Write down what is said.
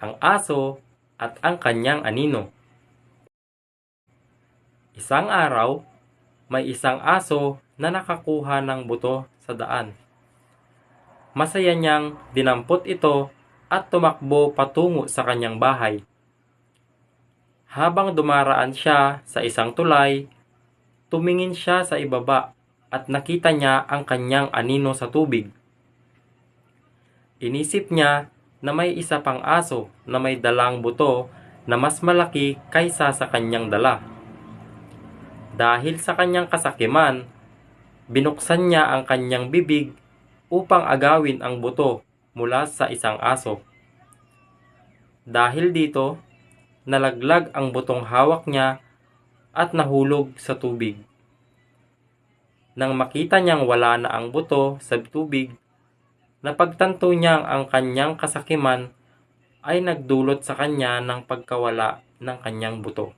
ang aso at ang kanyang anino. Isang araw, may isang aso na nakakuha ng buto sa daan. Masaya niyang dinampot ito at tumakbo patungo sa kanyang bahay. Habang dumaraan siya sa isang tulay, tumingin siya sa ibaba at nakita niya ang kanyang anino sa tubig. Inisip niya na may isa pang aso na may dalang buto na mas malaki kaysa sa kanyang dala. Dahil sa kanyang kasakiman, binuksan niya ang kanyang bibig upang agawin ang buto mula sa isang aso. Dahil dito, nalaglag ang butong hawak niya at nahulog sa tubig. Nang makita niyang wala na ang buto sa tubig, napagtanto niyang ang kanyang kasakiman ay nagdulot sa kanya ng pagkawala ng kanyang buto.